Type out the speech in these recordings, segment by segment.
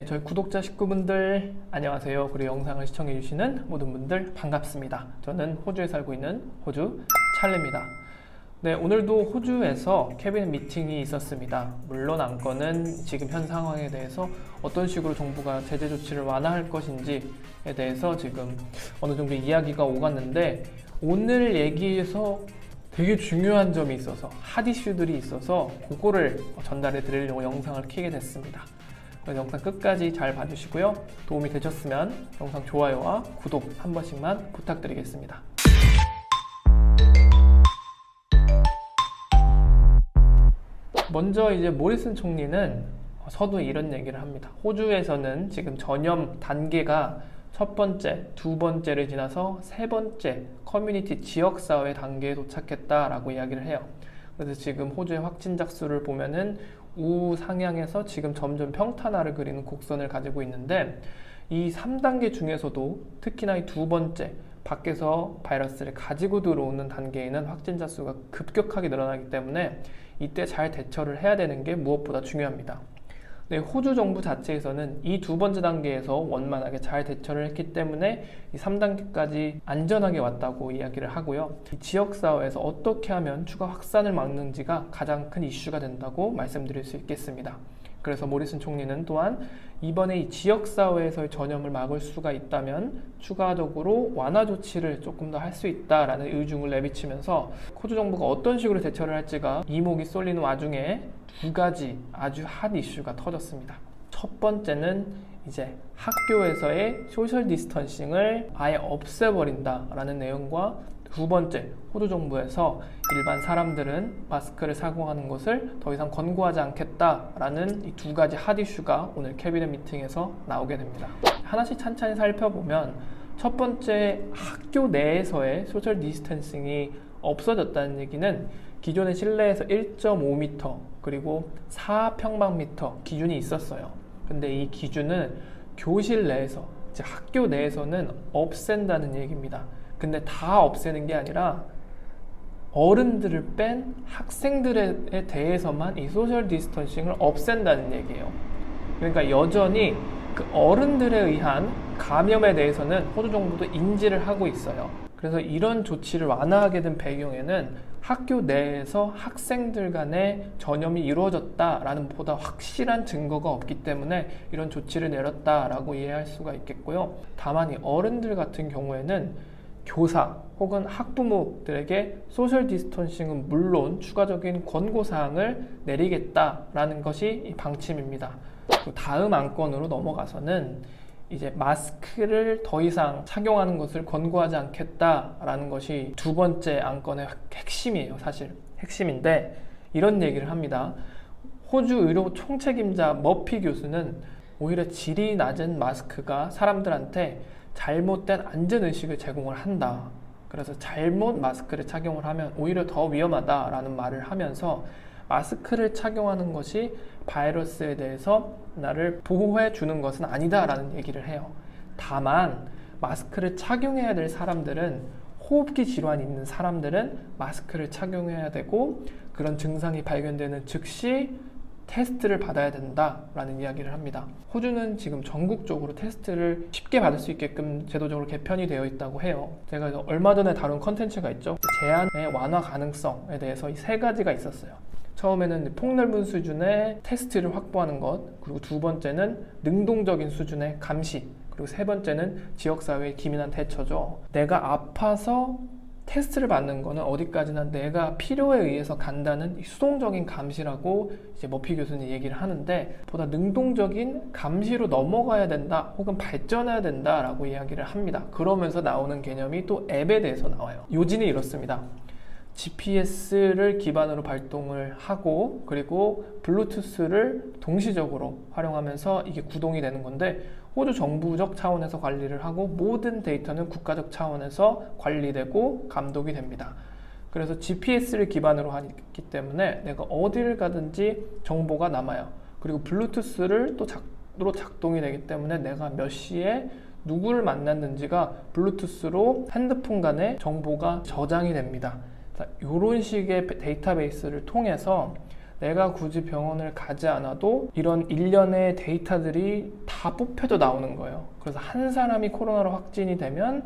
저희 구독자 식구분들 안녕하세요. 그리고 영상을 시청해주시는 모든 분들 반갑습니다. 저는 호주에 살고 있는 호주 찰리입니다. 네, 오늘도 호주에서 캐비넷 미팅이 있었습니다. 물론 안건은 지금 현 상황에 대해서 어떤 식으로 정부가 제재 조치를 완화할 것인지에 대해서 지금 어느 정도 이야기가 오갔는데, 오늘 얘기에서 되게 중요한 점이 있어서, 핫 이슈들이 있어서 그거를 전달해 드리려고 영상을 켜게 됐습니다. 그래서 영상 끝까지 잘 봐주시고요. 도움이 되셨으면 영상 좋아요와 구독 한 번씩만 부탁드리겠습니다. 먼저 이제 모리슨 총리는 서두에 이런 얘기를 합니다. 호주에서는 지금 전염 단계가 첫 번째, 두 번째를 지나서 세 번째 커뮤니티 지역사회 단계에 도착했다라고 이야기를 해요. 그래서 지금 호주의 확진자 수를 보면은 우상향해서 지금 점점 평탄화를 그리는 곡선을 가지고 있는데, 이 3단계 중에서도 특히나 이 두 번째, 밖에서 바이러스를 가지고 들어오는 단계에는 확진자 수가 급격하게 늘어나기 때문에 이때 잘 대처를 해야 되는 게 무엇보다 중요합니다. 네, 호주 정부 자체에서는 이 두 번째 단계에서 원만하게 잘 대처를 했기 때문에 이 3단계까지 안전하게 왔다고 이야기를 하고요. 이 지역사회에서 어떻게 하면 추가 확산을 막는지가 가장 큰 이슈가 된다고 말씀드릴 수 있겠습니다. 그래서 모리슨 총리는 또한 이번에 이 지역사회에서의 전염을 막을 수가 있다면 추가적으로 완화 조치를 조금 더 할 수 있다라는 의중을 내비치면서 호주 정부가 어떤 식으로 대처를 할지가 이목이 쏠리는 와중에 두 가지 아주 핫 이슈가 터졌습니다. 첫 번째는 이제 학교에서의 소셜 디스턴싱을 아예 없애버린다라는 내용과, 두 번째, 호주 정부에서 일반 사람들은 마스크를 착용하는 것을 더 이상 권고하지 않겠다라는 이 두 가지 핫 이슈가 오늘 캐비넷 미팅에서 나오게 됩니다. 하나씩 찬찬히 살펴보면, 첫 번째, 학교 내에서의 소셜 디스턴싱이 없어졌다는 얘기는 기존의 실내에서 1.5m 그리고 4평방미터 기준이 있었어요. 근데 이 기준은 교실 내에서, 즉 학교 내에서는 없앤다는 얘기입니다. 근데 다 없애는 게 아니라 어른들을 뺀 학생들에 대해서만 이 소셜 디스턴싱을 없앤다는 얘기예요. 그러니까 여전히 그 어른들에 의한 감염에 대해서는 호주 정부도 인지를 하고 있어요. 그래서 이런 조치를 완화하게 된 배경에는 학교 내에서 학생들 간의 전염이 이루어졌다라는 보다 확실한 증거가 없기 때문에 이런 조치를 내렸다라고 이해할 수가 있겠고요. 다만 이 어른들 같은 경우에는 교사 혹은 학부모들에게 소셜 디스턴싱은 물론 추가적인 권고사항을 내리겠다라는 것이 이 방침입니다. 다음 안건으로 넘어가서는 이제 마스크를 더 이상 착용하는 것을 권고하지 않겠다라는 것이 두 번째 안건의 핵심이에요. 사실 핵심인데, 이런 얘기를 합니다. 호주 의료 총책임자 머피 교수는 오히려 질이 낮은 마스크가 사람들한테 잘못된 안전의식을 제공을 한다. 그래서 잘못 마스크를 착용을 하면 오히려 더 위험하다라는 말을 하면서 마스크를 착용하는 것이 바이러스에 대해서 나를 보호해 주는 것은 아니다라는 얘기를 해요. 다만 마스크를 착용해야 될 사람들은, 호흡기 질환이 있는 사람들은 마스크를 착용해야 되고, 그런 증상이 발견되는 즉시 테스트를 받아야 된다라는 이야기를 합니다. 호주는 지금 전국적으로 테스트를 쉽게 받을 수 있게끔 제도적으로 개편이 되어 있다고 해요. 제가 얼마 전에 다룬 컨텐츠가 있죠. 제한의 완화 가능성에 대해서 이 세 가지가 있었어요. 처음에는 폭넓은 수준의 테스트를 확보하는 것, 그리고 두 번째는 능동적인 수준의 감시, 그리고 세 번째는 지역사회의 기민한 대처죠. 내가 아파서 테스트를 받는 거는 어디까지나 내가 필요에 의해서 간다는 수동적인 감시라고 이제 머피 교수는 얘기를 하는데, 보다 능동적인 감시로 넘어가야 된다 혹은 발전해야 된다라고 이야기를 합니다. 그러면서 나오는 개념이 또 앱에 대해서 나와요. 요지는 이렇습니다. GPS를 기반으로 발동을 하고, 그리고 블루투스를 동시적으로 활용하면서 이게 구동이 되는 건데, 호주 정부적 차원에서 관리를 하고 모든 데이터는 국가적 차원에서 관리되고 감독이 됩니다. 그래서 GPS를 기반으로 하기 때문에 내가 어디를 가든지 정보가 남아요. 그리고 블루투스를 또 작동이 되기 때문에 내가 몇 시에 누구를 만났는지가 블루투스로 핸드폰 간의 정보가 저장이 됩니다. 이런 식의 데이터베이스를 통해서 내가 굳이 병원을 가지 않아도 이런 일련의 데이터들이 다 뽑혀져 나오는 거예요. 그래서 한 사람이 코로나로 확진이 되면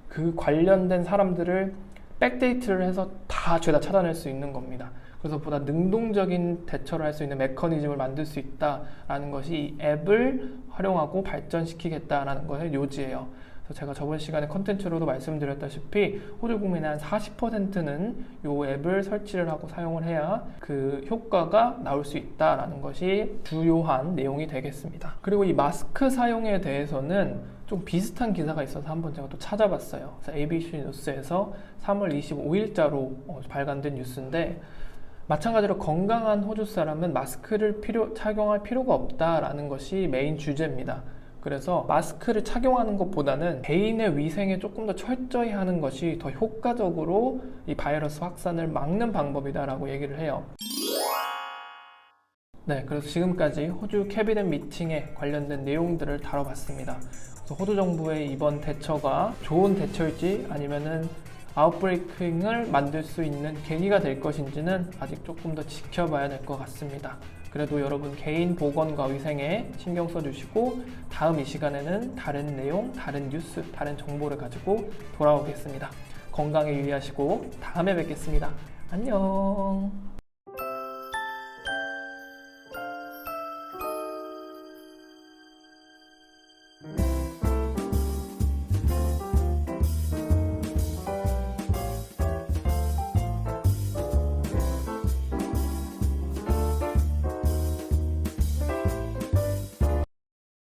그 관련된 사람들을 백데이트를 해서 다 죄다 찾아낼 수 있는 겁니다. 그래서 보다 능동적인 대처를 할 수 있는 메커니즘을 만들 수 있다라는 것이 이 앱을 활용하고 발전시키겠다라는 것의 요지예요. 그래서 제가 저번 시간에 컨텐츠로도 말씀드렸다시피 호주 국민의 한 40%는 이 앱을 설치를 하고 사용을 해야 그 효과가 나올 수 있다라는 것이 주요한 내용이 되겠습니다. 그리고 이 마스크 사용에 대해서는 좀 비슷한 기사가 있어서 한번 제가 또 찾아봤어요. 그래서 ABC 뉴스에서 3월 25일자로 발간된 뉴스인데, 마찬가지로 건강한 호주 사람은 마스크를 착용할 필요가 없다라는 것이 메인 주제입니다. 그래서 마스크를 착용하는 것보다는 개인의 위생에 조금 더 철저히 하는 것이 더 효과적으로 이 바이러스 확산을 막는 방법이다라고 얘기를 해요. 네, 그래서 지금까지 호주 캐비넷 미팅에 관련된 내용들을 다뤄봤습니다. 그래서 호주 정부의 이번 대처가 좋은 대처일지 아니면은 아웃브레이킹을 만들 수 있는 계기가 될 것인지는 아직 조금 더 지켜봐야 될 것 같습니다. 그래도 여러분 개인 보건과 위생에 신경 써주시고 다음 이 시간에는 다른 내용, 다른 뉴스, 다른 정보를 가지고 돌아오겠습니다. 건강에 유의하시고 다음에 뵙겠습니다. 안녕.